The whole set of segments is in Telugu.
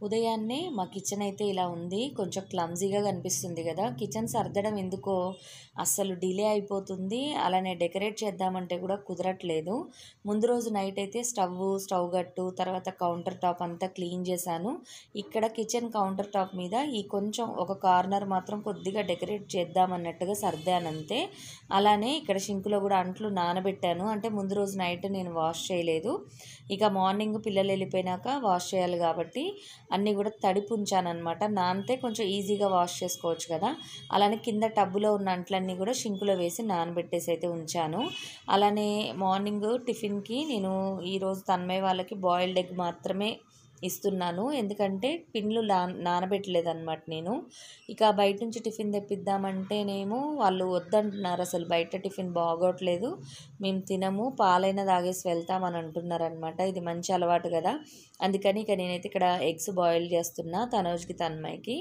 ఉదయాన్నే మా కిచెన్ అయితే ఇలా ఉంది. కొంచెం క్లమ్జీగా కనిపిస్తుంది కదా! కిచెన్ సర్దడం ఎందుకో అస్సలు డిలే అయిపోతుంది. అలానే డెకరేట్ చేద్దామంటే కూడా కుదరట్లేదు. ముందు రోజు నైట్ అయితే స్టవ్ గట్టు, తర్వాత కౌంటర్ టాప్ అంతా క్లీన్ చేశాను. ఇక్కడ కిచెన్ కౌంటర్ టాప్ మీద ఈ కొంచెం ఒక కార్నర్ మాత్రం కొద్దిగా డెకరేట్ చేద్దామన్నట్టుగా సర్దానంతే. అలానే ఇక్కడ షింకులో కూడా అంట్లు నానబెట్టాను. అంటే ముందు రోజు నైట్ నేను వాష్ చేయలేదు. ఇక మార్నింగ్ పిల్లలు వెళ్ళిపోయినాక వాష్ చేయాలి కాబట్టి అన్నీ కూడా తడిపి ఉంచానన్నమాట. నానితే కొంచెం ఈజీగా వాష్ చేసుకోవచ్చు కదా. అలానే కింద టబ్బులో ఉన్న అంట్లన్నీ కూడా షింకులో వేసి నానబెట్టేసి అయితే ఉంచాను. అలానే మార్నింగ్ టిఫిన్కి నేను ఈరోజు తన్మయ్ వాళ్ళకి బాయిల్డ్ ఎగ్ మాత్రమే ఇస్తున్నాను. ఎందుకంటే పిన్లు నానబెట్టలేదన్నమాట నేను. ఇక బయట నుంచి టిఫిన్ తెప్పిద్దామంటేనేమో వాళ్ళు వద్దంటున్నారు. అసలు బయట టిఫిన్ బాగోట్లేదు, మేము తినము, పాలైనా తాగేసి వెళ్తామని అంటున్నారనమాట. ఇది మంచి అలవాటు కదా. అందుకని ఇక నేనైతే ఇక్కడ ఎగ్స్ బాయిల్ చేస్తున్నా తనోజ్కి తన్మయ్కి.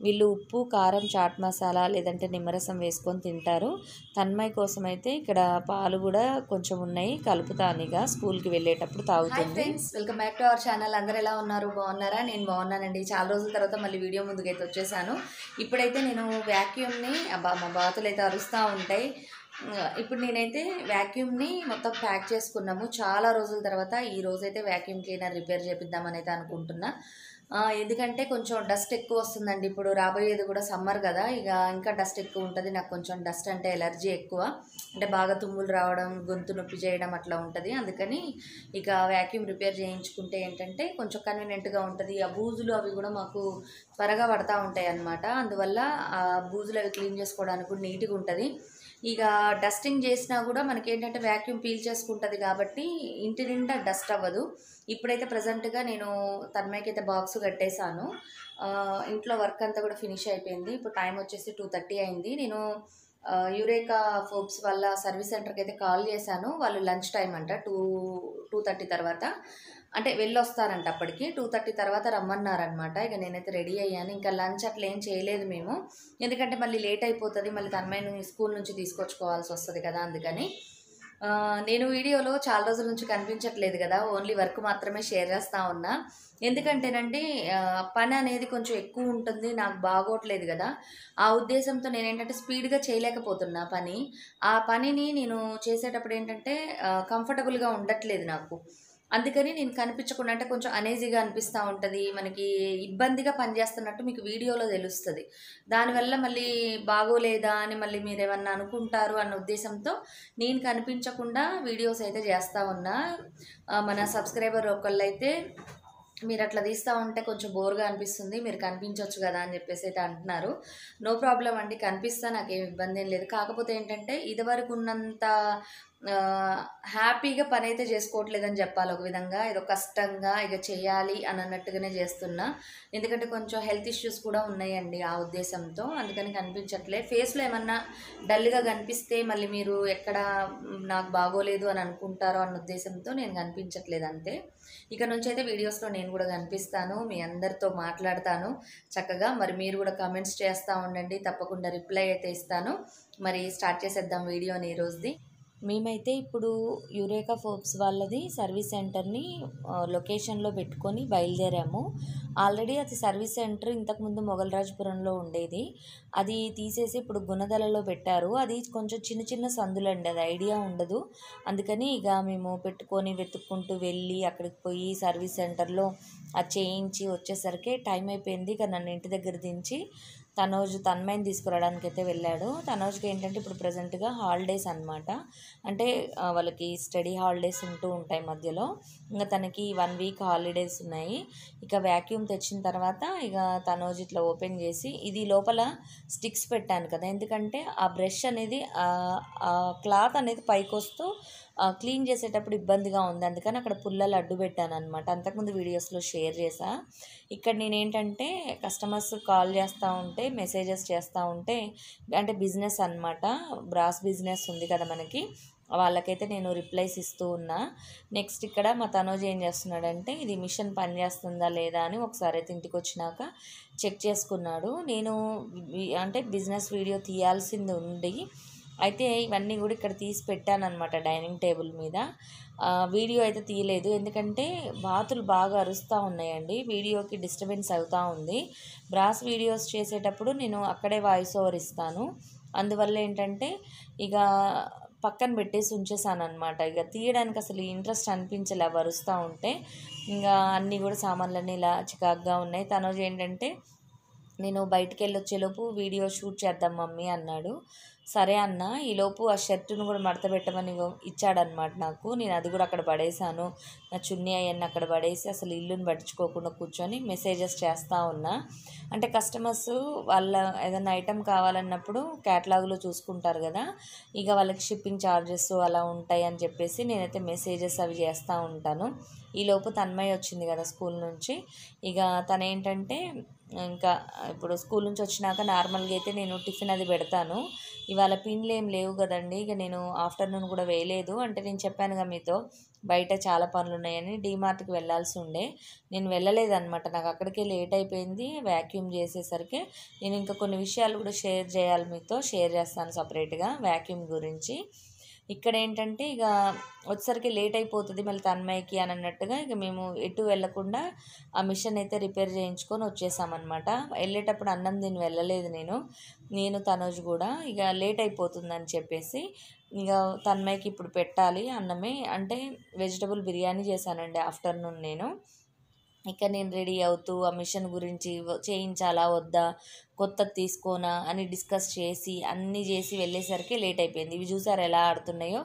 వీళ్ళు ఉప్పు కారం చాట్ మసాలా లేదంటే నిమ్మరసం వేసుకొని తింటారు. తన్మయ్ కోసం అయితే ఇక్కడ పాలు కూడా కొంచెం ఉన్నాయి, కలుపుతాను ఇక స్కూల్కి వెళ్ళేటప్పుడు తాగుతుంది. Friends, welcome back to our channel. అందరు ఎలా ఉన్నారు? బాగున్నారా? నేను బాగున్నానండి. చాలా రోజుల తర్వాత మళ్ళీ వీడియో ముందుకైతే వచ్చేసాను. ఇప్పుడైతే నేను వ్యాక్యూమ్ని మా బాతులు అయితే అరుస్తూ ఉంటాయి. ఇప్పుడు నేనైతే వ్యాక్యూమ్ని మొత్తం ప్యాక్ చేసుకున్నాము చాలా రోజుల తర్వాత. ఈ రోజైతే వ్యాక్యూమ్ క్లీనర్ రిపేర్ చేపిద్దామని అయితే అనుకుంటున్నా. ఎందుకంటే కొంచెం డస్ట్ ఎక్కువ వస్తుందండి. ఇప్పుడు రాబోయేది కూడా సమ్మర్ కదా, ఇక ఇంకా డస్ట్ ఎక్కువ ఉంటుంది. నాకు కొంచెం డస్ట్ అంటే ఎలర్జీ ఎక్కువ, అంటే బాగా తుమ్ములు రావడం, గొంతు నొప్పి చేయడం అట్లా ఉంటుంది. అందుకని ఇక వ్యాక్యూమ్ రిపేర్ చేయించుకుంటే ఏంటంటే కొంచెం కన్వీనియంట్గా ఉంటుంది. ఆ బూజులు అవి కూడా మాకు త్వరగా పడతా ఉంటాయి అన్నమాట. అందువల్ల ఆ బూజులు అవి క్లీన్ చేసుకోవడానికి కూడా నీట్గా ఉంటుంది. ఇక డస్టింగ్ చేసినా కూడా మనకేంటంటే వ్యాక్యూమ్ పీల్ చేసుకుంటుంది కాబట్టి ఇంటి నిండా డస్ట్ అవ్వదు. ఇప్పుడైతే ప్రజెంట్గా నేను తన్మయ్కి అయితే బాక్స్ కట్టేశాను. ఇంట్లో వర్క్ అంతా కూడా ఫినిష్ అయిపోయింది. ఇప్పుడు టైం వచ్చేసి 2:30 అయింది. నేను యురేకా ఫోబ్స్ వల్ల సర్వీస్ సెంటర్కి అయితే కాల్ చేశాను. వాళ్ళు లంచ్ టైం అంట 2:30 తర్వాత, అంటే వెళ్ళొస్తారంట. అప్పటికి 2:30 తర్వాత రమ్మన్నారనమాట. ఇక నేనైతే రెడీ అయ్యాను. ఇంకా లంచ్ అట్లా ఏం చేయలేదు మేము, ఎందుకంటే మళ్ళీ లేట్ అయిపోతుంది, మళ్ళీ తన్మయ్ని స్కూల్ నుంచి తీసుకొచ్చుకోవాల్సి వస్తుంది కదా. అందుకని నేను వీడియోలో చాలా రోజుల నుంచి కనిపించట్లేదు కదా, ఓన్లీ వర్క్ మాత్రమే షేర్ చేస్తూ ఉన్నా. ఎందుకంటేనండి పని అనేది కొంచెం ఎక్కువ ఉంటుంది, నాకు బాగోట్లేదు కదా. ఆ ఉద్దేశంతో నేనేంటంటే స్పీడ్గా చేయలేకపోతున్నా పని. ఆ పనిని నేను చేసేటప్పుడు ఏంటంటే కంఫర్టబుల్గా ఉండట్లేదు నాకు. అందుకని నేను కనిపించకుండా, అంటే కొంచెం అనేజీగా అనిపిస్తూ ఉంటుంది, మనకి ఇబ్బందిగా పనిచేస్తున్నట్టు మీకు వీడియోలో తెలుస్తుంది. దానివల్ల మళ్ళీ బాగోలేదా అని మళ్ళీ మీరు ఏమన్నా అనుకుంటారు అన్న ఉద్దేశంతో నేను కనిపించకుండా వీడియోస్ అయితే చేస్తూ ఉన్నా. మన సబ్స్క్రైబర్ ఒకళ్ళు అయితే మీరు అట్లా తీస్తూ ఉంటే కొంచెం బోర్గా అనిపిస్తుంది, మీరు కనిపించవచ్చు కదా అని చెప్పేసి అయితే అంటున్నారు. నో ప్రాబ్లం అండి, కనిపిస్తా, నాకేం ఇబ్బంది ఏం లేదు. కాకపోతే ఏంటంటే ఇదివరకు ఉన్నంత హ్యాపీగా పని అయితే చేసుకోవట్లేదని చెప్పాలి. ఒక విధంగా ఏదో కష్టంగా ఇక చేయాలి అని అన్నట్టుగానే చేస్తున్నా. ఎందుకంటే కొంచెం హెల్త్ ఇష్యూస్ కూడా ఉన్నాయండి ఆ ఉద్దేశంతో. అందుకని కనిపించట్లే. ఫేస్లో ఏమన్నా డల్గా కనిపిస్తే మళ్ళీ మీరు ఎక్కడ నాకు బాగోలేదు అని అనుకుంటారో అన్న ఉద్దేశంతో నేను కనిపించట్లేదు అంతే. ఇక నుంచి అయితే వీడియోస్లో నేను కూడా కనిపిస్తాను, మీ అందరితో మాట్లాడతాను చక్కగా. మరి మీరు కూడా కామెంట్స్ చేస్తూ ఉండండి, తప్పకుండా రిప్లై అయితే ఇస్తాను. మరి స్టార్ట్ చేసేద్దాం వీడియోని ఈరోజుది. మేమైతే ఇప్పుడు యురేకా ఫోబ్స్ వాళ్ళది సర్వీస్ సెంటర్ని లొకేషన్లో పెట్టుకొని బయలుదేరాము. ఆల్రెడీ అది సర్వీస్ సెంటర్ ఇంతకుముందు మొగల్రాజపురంలో ఉండేది, అది తీసేసి ఇప్పుడు గుణదలలో పెట్టారు. అది కొంచెం చిన్న చిన్న సందులండి, అది ఐడియా ఉండదు. అందుకని ఇక మేము పెట్టుకొని వెతుక్కుంటూ వెళ్ళి అక్కడికి పోయి సర్వీస్ సెంటర్లో అది చేయించి వచ్చేసరికి టైం అయిపోయింది. ఇక నన్ను ఇంటి దగ్గర దించి తన్మయ్ని తీసుకురావడానికి అయితే వెళ్ళాడు. తనోజ్కి ఏంటంటే ఇప్పుడు ప్రజెంట్గా హాలిడేస్ అనమాట, అంటే వాళ్ళకి స్టడీ హాలిడేస్ ఉంటూ ఉంటాయి మధ్యలో. ఇంకా తనకి 1 వీక్ హాలిడేస్ ఉన్నాయి. ఇక వ్యాక్యూమ్ తెచ్చిన తర్వాత ఇక తనోజ్ ఇట్లా ఓపెన్ చేసి, ఇది లోపల స్టిక్స్ పెట్టాను కదా, ఎందుకంటే ఆ బ్రష్ అనేది ఆ క్లాత్ అనేది పైకి వస్తూ క్లీన్ చేసేటప్పుడు ఇబ్బందిగా ఉంది. అందుకని అక్కడ పుల్లలు అడ్డు పెట్టాను అనమాట. అంతకుముందు వీడియోస్లో షేర్ చేశా. ఇక్కడ నేనేంటంటే కస్టమర్స్ కాల్ చేస్తూ ఉంటే, మెసేజెస్ చేస్తూ ఉంటే, అంటే బిజినెస్ అనమాట, బ్రాస్ బిజినెస్ ఉంది కదా మనకి, వాళ్ళకైతే నేను రిప్లైస్ ఇస్తూ ఉన్నా. నెక్స్ట్ ఇక్కడ మా తనోజ్ ఏం చేస్తున్నాడంటే ఇది మిషన్ పనిచేస్తుందా లేదా అని ఒకసారి అయితే ఇంటికి వచ్చినాక చెక్ చేసుకున్నాడు. నేను అంటే బిజినెస్ వీడియో తీయాల్సింది ఉంది, అయితే ఇవన్నీ కూడా ఇక్కడ తీసి పెట్టానన్నమాట డైనింగ్ టేబుల్ మీద. వీడియో అయితే తీయలేదు, ఎందుకంటే బాతులు బాగా అరుస్తూ ఉన్నాయండి, వీడియోకి డిస్టర్బెన్స్ అవుతూ ఉంది. బ్రాస్ వీడియోస్ చేసేటప్పుడు నేను అక్కడే వాయిస్ ఓవర్ ఇస్తాను, అందువల్ల ఏంటంటే ఇక పక్కన పెట్టేసి ఉంచేసాను అనమాట. ఇక తీయడానికి అసలు ఇంట్రెస్ట్ అనిపించలే అరుస్తూ ఉంటే. ఇంకా అన్నీ కూడా సామాన్లన్నీ ఇలా చికాగ్గా ఉన్నాయి. తనోజు ఏంటంటే నేను బయటికి వెళ్ళొచ్చేలోపు వీడియో షూట్ చేద్దాం మమ్మీ అన్నాడు. సరే అన్న, ఈలోపు ఆ షర్టును కూడా మడత పెట్టమని ఇచ్చాడనమాట నాకు. నేను అది కూడా అక్కడ పడేసాను, నా చున్నీ అవన్నీ అక్కడ పడేసి అసలు ఇల్లుని పట్టించుకోకుండా కూర్చొని మెసేజెస్ చేస్తూ ఉన్నా. అంటే కస్టమర్స్ వాళ్ళ ఏదైనా ఐటెం కావాలన్నప్పుడు క్యాటలాగ్లో చూసుకుంటారు కదా, ఇక వాళ్ళకి షిప్పింగ్ ఛార్జెస్ అలా ఉంటాయి అని చెప్పేసి నేనైతే మెసేజెస్ అవి చేస్తూ ఉంటాను. ఈలోపు తన్మయ్య వచ్చింది కదా స్కూల్ నుంచి. ఇక తనేంటంటే ఇంకా ఇప్పుడు స్కూల్ నుంచి వచ్చినాక నార్మల్గా అయితే నేను టిఫిన్ అది పెడతాను. ఇవాళ పిండ్లు ఏం లేవు కదండి, ఇక నేను ఆఫ్టర్నూన్ కూడా వేయలేదు. అంటే నేను చెప్పానుగా మీతో బయట చాలా పనులు ఉన్నాయని, డీమార్ట్కి వెళ్ళాల్సి ఉండే, నేను వెళ్ళలేదన్నమాట. నాకు అక్కడికే లేట్ అయిపోయింది వ్యాక్యూమ్ చేసేసరికి. నేను ఇంకా కొన్ని విషయాలు కూడా షేర్ చేయాలి, మీతో షేర్ చేస్తాను సపరేట్గా వ్యాక్యూమ్ గురించి. ఇక్కడ ఏంటంటే ఇక వచ్చేసరికి లేట్ అయిపోతుంది మళ్ళీ తన్మయ్యకి అని అన్నట్టుగా ఇక మేము ఎటు వెళ్ళకుండా ఆ మిషన్ అయితే రిపేర్ చేయించుకొని వచ్చేసామన్నమాట. వెళ్ళేటప్పుడు అన్నం దీన్ని వెళ్ళలేదు నేను తనోజు కూడా, ఇక లేట్ అయిపోతుందని చెప్పేసి ఇక తన్మయ్యకి ఇప్పుడు పెట్టాలి అన్నమే. అంటే వెజిటబుల్ బిర్యానీ చేశానండి ఆఫ్టర్నూన్ నేను. ఇక నేను రెడీ అవుతూ ఆ మిషన్ గురించి చేయించాలా వద్దా, కొత్తది తీసుకోనా అని డిస్కస్ చేసి అన్నీ చేసి వెళ్ళేసరికి లేట్ అయిపోయింది. ఇవి చూసారు ఎలా ఆడుతున్నాయో.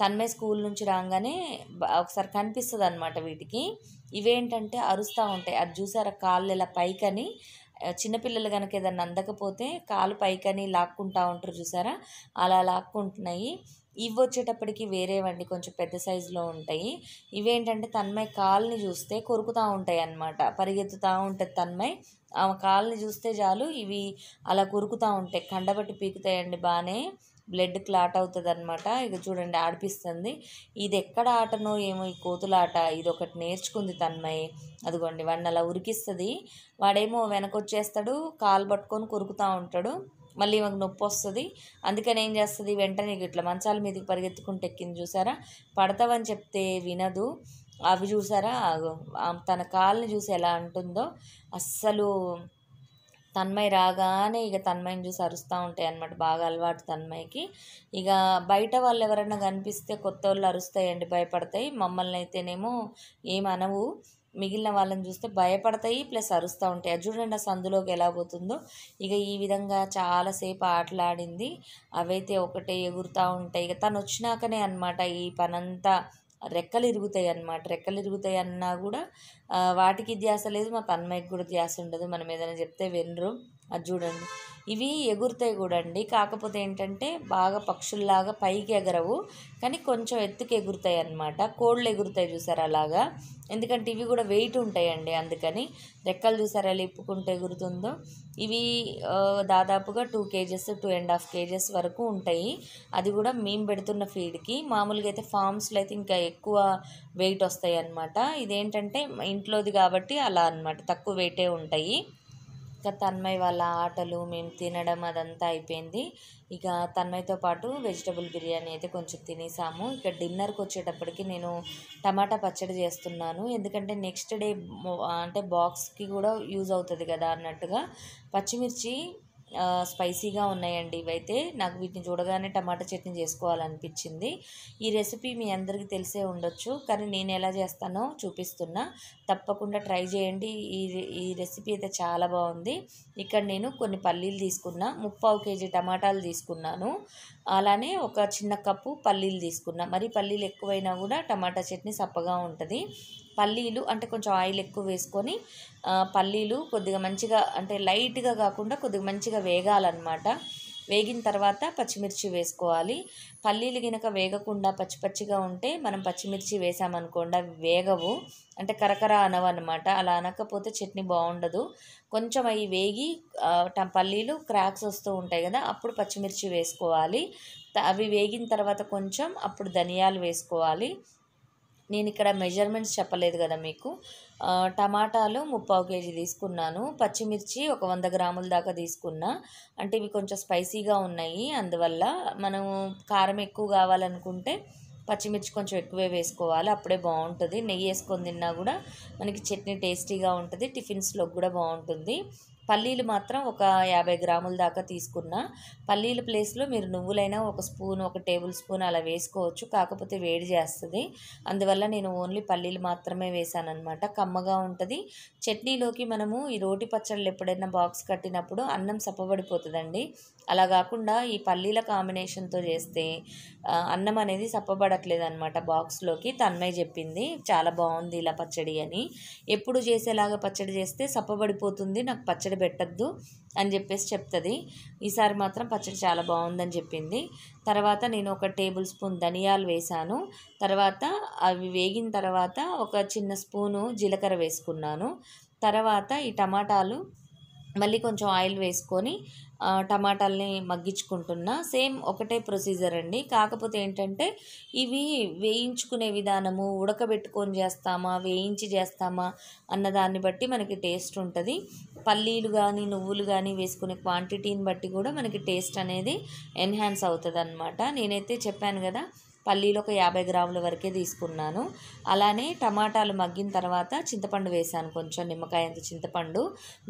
తన్మయ్ స్కూల్ నుంచి రాగానే ఒకసారి కనిపిస్తుంది అనమాట వీటికి. ఇవేంటంటే అరుస్తూ ఉంటాయి, అది చూసారా కాళ్ళు ఇలా పైకని, చిన్నపిల్లలు కనుక ఏదన్నా అందకపోతే కాలు పైకని లాక్కుంటూ ఉంటారు చూసారా, అలా లాక్కుంటున్నాయి. ఇవి వచ్చేటప్పటికి వేరేవండి, కొంచెం పెద్ద సైజులో ఉంటాయి. ఇవేంటంటే తన్మయ్ కాల్ని చూస్తే కొరుకుతూ ఉంటాయి అన్నమాట, పరిగెత్తుతూ ఉంటుంది తన్మయ్. ఆ కాల్ని చూస్తే చాలు ఇవి అలా కొరుకుతూ ఉంటాయి, కండబట్టి పీకుతాయండి బాగానే, బ్లడ్ క్లాట్ అవుతుంది అనమాట. ఇక చూడండి ఆడిపిస్తుంది. ఇది ఎక్కడ ఆటనో ఏమో ఈ కోతులాట, ఇది ఒకటి నేర్చుకుంది తన్మయ్. అదిగోండి వాడిని అలా ఉరికిస్తుంది, వాడేమో వెనకొచ్చేస్తాడు, కాలు పట్టుకొని కొరుకుతూ ఉంటాడు, మళ్ళీ మాకు నొప్పి వస్తుంది. అందుకని ఏం చేస్తుంది, వెంటనే ఇట్లా మంచాల మీదకి పరిగెత్తుకుంటే ఎక్కింది చూసారా. పడతావని చెప్తే వినదు. అవి చూసారా తన కాళ్ళని చూసి ఎలా అంటుందో. అస్సలు తన్మయ్ రాగానే ఇక తన్మయ్ని చూసి అరుస్తూ ఉంటాయి అన్నమాట, బాగా అలవాటు తన్మయ్కి. ఇక బయట వాళ్ళు ఎవరైనా కనిపిస్తే కొత్త వాళ్ళు అరుస్తాయండి, భయపడతాయి. మమ్మల్ని అయితేనేమో ఏమనవు, మిగిలిన వాళ్ళని చూస్తే భయపడతాయి ప్లస్ అరుస్తూ ఉంటాయి. అది చూడండి ఆ సందులోకి ఎలా పోతుందో. ఇక ఈ విధంగా చాలాసేపు ఆటలాడింది. అవైతే ఒకటే ఎగురుతూ ఉంటాయి. ఇక తను వచ్చినాకనే అనమాట ఈ పనంతా. రెక్కలు ఇరుగుతాయి అన్నమాట, రెక్కలు ఇరుగుతాయి అన్నా కూడా వాటికి ధ్యాస లేదు, మా తన్మయ్యకి కూడా ధ్యాస ఉండదు. మనం ఏదైనా చెప్తే వినరు. అది చూడండి ఇవి ఎగురుతాయి కూడా అండి, కాకపోతే ఏంటంటే బాగా పక్షుల్లాగా పైకి ఎగరవు, కానీ కొంచెం ఎత్తుకు ఎగురుతాయి అన్నమాట. కోళ్ళు ఎగురుతాయి చూసారు అలాగా, ఎందుకంటే ఇవి కూడా వెయిట్ ఉంటాయండి, అందుకని. రెక్కలు చూసారు ఎలా ఇప్పుకుంటూ ఎగురుతుందో. ఇవి దాదాపుగా 2 kgs 2.5 kgs వరకు ఉంటాయి. అది కూడా మేము పెడుతున్న ఫీడ్కి. మామూలుగా అయితే ఫామ్స్లో అయితే ఇంకా ఎక్కువ వెయిట్ వస్తాయి అన్నమాట. ఇదేంటంటే ఇంట్లోది కాబట్టి అలా అన్నమాట, తక్కువ వెయిటే ఉంటాయి. ఇక తన్మయ్ వాళ్ళ ఆటలు, మేము తినడం అదంతా అయిపోయింది. ఇక తన్మయ్తో పాటు వెజిటబుల్ బిర్యానీ అయితే కొంచెం తినేసాము. ఇక డిన్నర్కి వచ్చేటప్పటికి నేను టమాటా పచ్చడి చేస్తున్నాను, ఎందుకంటే నెక్స్ట్ డే అంటే బాక్స్కి కూడా యూజ్ అవుతుంది కదా అన్నట్టుగా. పచ్చిమిర్చి స్పైసీగా ఉన్నాయండి ఇవైతే, నాకు వీటిని చూడగానే టమాటా చట్నీ చేసుకోవాలనిపించింది. ఈ రెసిపీ మీ అందరికీ తెలిసే ఉండొచ్చు, కానీ నేను ఎలా చేస్తానో చూపిస్తున్నా, తప్పకుండా ట్రై చేయండి. ఈ రెసిపీ అయితే చాలా బాగుంది. ఇక్కడ నేను కొన్ని పల్లీలు తీసుకున్నా, 3/4 kg టమాటాలు తీసుకున్నాను, అలానే ఒక చిన్న కప్పు పల్లీలు తీసుకున్నా. మరి పల్లీలు ఎక్కువైనా కూడా టమాటా చట్నీ సప్పగా ఉంటుంది. పల్లీలు అంటే కొంచెం ఆయిల్ ఎక్కువ వేసుకొని పల్లీలు కొద్దిగా మంచిగా అంటే లైట్గా కాకుండా కొద్దిగా మంచిగా వేగాలన్నమాట. వేగిన తర్వాత పచ్చిమిర్చి వేసుకోవాలి. పల్లీలు గినక వేగకుండా పచ్చి పచ్చిగా ఉంటే మనం పచ్చిమిర్చి వేసామనుకోండి అవి వేగవు, అంటే కరకర అనవన్నమాట. అలా అనకపోతే చట్నీ బాగుండదు. కొంచెం అవి వేగి పల్లీలు క్రాక్స్ వస్తూ ఉంటాయి కదా, అప్పుడు పచ్చిమిర్చి వేసుకోవాలి. అవి వేగిన తర్వాత కొంచెం అప్పుడు ధనియాలు వేసుకోవాలి. నేను ఇక్కడ మెజర్మెంట్స్ చెప్పలేదు కదా మీకు. టమాటాలు 3/4 కేజీ తీసుకున్నాను. పచ్చిమిర్చి ఒక 100 గ్రాముల దాకా తీసుకున్నా. అంటే ఇవి కొంచెం స్పైసీగా ఉన్నాయి. అందువల్ల మనము కారం ఎక్కువ కావాలనుకుంటే పచ్చిమిర్చి కొంచెం ఎక్కువే వేసుకోవాలి. అప్పుడే బాగుంటుంది. నెయ్యి వేసుకొని తిన్నా కూడా మనకి చట్నీ టేస్టీగా ఉంటుంది. టిఫిన్స్లోకి కూడా బాగుంటుంది. పల్లీలు మాత్రం ఒక 50 గ్రాముల దాకా తీసుకున్నా. పల్లీల ప్లేస్లో మీరు నువ్వులైనా ఒక స్పూన్, ఒక టేబుల్ స్పూన్ అలా వేసుకోవచ్చు. కాకపోతే వేడి చేస్తుంది. అందువల్ల నేను ఓన్లీ పల్లీలు మాత్రమే వేసానన్నమాట. కమ్మగా ఉంటుంది. చట్నీలోకి మనము ఈ రోటి పచ్చళ్ళు ఎప్పుడైనా బాక్స్ కట్టినప్పుడు అన్నం సప్పబడిపోతుందండి. అలా కాకుండా ఈ పల్లీల కాంబినేషన్తో చేస్తే అన్నం అనేది సప్పబడట్లేదు అనమాట బాక్స్లోకి. తన్మయ్య చెప్పింది చాలా బాగుంది ఇలా పచ్చడి అని. ఎప్పుడు చేసేలాగా పచ్చడి చేస్తే సప్పబడిపోతుంది, నాకు పచ్చడి పెట్టద్దు అని చెప్పేసి చెప్తుంది. ఈసారి మాత్రం పచ్చడి చాలా బాగుందని చెప్పింది. తర్వాత నేను ఒక టేబుల్ స్పూన్ ధనియాలు వేసాను. తర్వాత అవి వేగిన తర్వాత ఒక చిన్న స్పూను జీలకర్ర వేసుకున్నాను. తర్వాత ఈ టమాటాలు మళ్ళీ కొంచెం ఆయిల్ వేసుకొని టమాటాలని మగ్గించుకుంటున్నా. సేమ్ ఒకటే ప్రొసీజర్ అండి. కాకపోతే ఏంటంటే ఇవి వేయించుకునే విధానము, ఉడకబెట్టుకొని చేస్తామా వేయించి చేస్తామా అన్నదాన్ని బట్టి మనకి టేస్ట్ ఉంటుంది. పల్లీలు కానీ నువ్వులు కానీ వేసుకునే క్వాంటిటీని బట్టి కూడా మనకి టేస్ట్ అనేది ఎన్హాన్స్ అవుతుంది అన్నమాట. నేనైతే చెప్పాను కదా, పల్లీలు ఒక 50 గ్రాముల వరకే తీసుకున్నాను. అలానే టమాటాలు మగ్గిన తర్వాత చింతపండు వేసాను, కొంచెం నిమ్మకాయ అంత చింతపండు.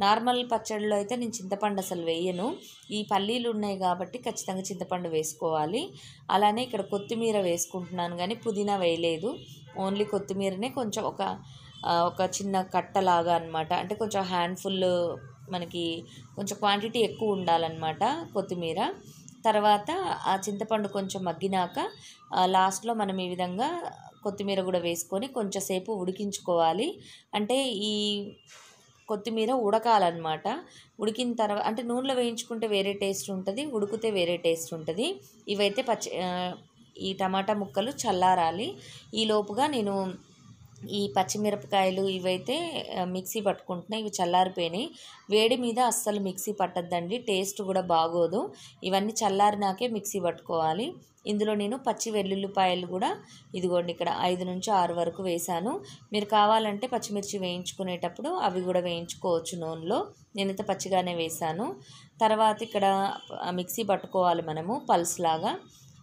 నార్మల్ పచ్చడిలో అయితే నేను చింతపండు అసలు వేయను. ఈ పల్లీలు ఉన్నాయి కాబట్టి ఖచ్చితంగా చింతపండు వేసుకోవాలి. అలానే ఇక్కడ కొత్తిమీర వేసుకుంటున్నాను కానీ పుదీనా వేయలేదు. ఓన్లీ కొత్తిమీరనే కొంచెం ఒక చిన్న కట్టలాగా అనమాట. అంటే కొంచెం హ్యాండ్ఫుల్, మనకి కొంచెం క్వాంటిటీ ఎక్కువ ఉండాలన్నమాట కొత్తిమీర. తర్వాత ఆ చింతపండు కొంచెం మగ్గినాక లాస్ట్లో మనం ఈ విధంగా కొత్తిమీర కూడా వేసుకొని కొంచెంసేపు ఉడికించుకోవాలి. అంటే ఈ కొత్తిమీర ఉడకాలన్నమాట. ఉడికిన తర్వాత అంటే నూనెలో వేయించుకుంటే వేరే టేస్ట్ ఉంటుంది, ఉడికితే వేరే టేస్ట్ ఉంటుంది. ఇవైతే ఈ టమాటా ముక్కలు చల్లారాలి. ఈ లోపుగా నేను ఈ పచ్చిమిరపకాయలు ఇవైతే మిక్సీ పట్టుకుంటున్నాయి. ఇవి చల్లారిపోయినాయి. వేడి మీద అస్సలు మిక్సీ పట్టద్దండి, టేస్ట్ కూడా బాగోదు. ఇవన్నీ చల్లారినాకే మిక్సీ పట్టుకోవాలి. ఇందులో నేను పచ్చి వెల్లుల్లిపాయలు కూడా ఇదిగోండి ఇక్కడ 5 నుంచి 6 వరకు వేసాను. మీరు కావాలంటే పచ్చిమిర్చి వేయించుకునేటప్పుడు అవి కూడా వేయించుకోవచ్చు నూనెలో. నేనైతే పచ్చిగానే వేసాను. తర్వాత ఇక్కడ మిక్సీ పట్టుకోవాలి మనము పల్స్ లాగా.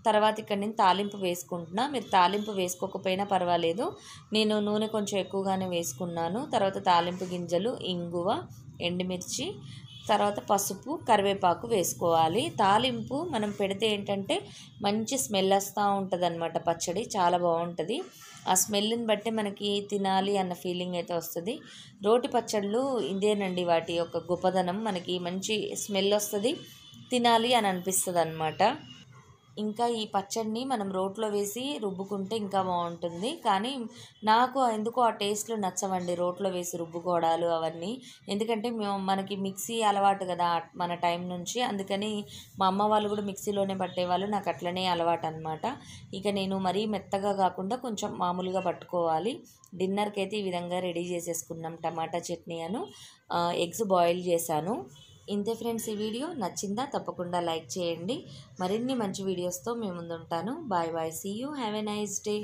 తర్వాత ఇక్కడ నేను తాలింపు వేసుకుంటున్నా. మీరు తాలింపు వేసుకోకపోయినా పర్వాలేదు. నేను నూనె కొంచెం ఎక్కువగానే వేసుకున్నాను. తర్వాత తాలింపు గింజలు, ఇంగువ, ఎండుమిర్చి, తర్వాత పసుపు, కరివేపాకు వేసుకోవాలి. తాలింపు మనం పెడితే ఏంటంటే మంచి స్మెల్ వస్తూ ఉంటుంది అన్నమాట. పచ్చడి చాలా బాగుంటుంది. ఆ స్మెల్ని బట్టి మనకి తినాలి అన్న ఫీలింగ్ అయితే వస్తుంది. రోటి పచ్చళ్ళు ఇదేనండి వాటి యొక్క గొప్పదనం. మనకి మంచి స్మెల్ వస్తుంది, తినాలి అని అనిపిస్తుంది అన్నమాట. ఇంకా ఈ పచ్చడిని మనం రోట్లో వేసి రుబ్బుకుంటే ఇంకా బాగుంటుంది. కానీ నాకు ఎందుకో ఆ టేస్ట్లు నచ్చవండి రోట్లో వేసి రుబ్బుకోవడాలు అవన్నీ. ఎందుకంటే మనకి మిక్సీ అలవాటు కదా మన టైం నుంచి. అందుకని మా అమ్మ వాళ్ళు కూడా మిక్సీలోనే పట్టేవాళ్ళు, నాకు అట్లనే అలవాటు అనమాట. ఇక నేను మరీ మెత్తగా కాకుండా కొంచెం మామూలుగా పట్టుకోవాలి. డిన్నర్కి అయితే ఈ విధంగా రెడీ చేసేసుకున్నాం. టమాటా చట్నీ అను ఎగ్స్ బాయిల్ చేశాను. ఇంతే ఫ్రెండ్స్, ఈ వీడియో నచ్చిందా? తప్పకుండా లైక్ చేయండి. మరిన్ని మంచి వీడియోస్తో మేము ముందుంటాను. Bye bye, see you, have a nice day.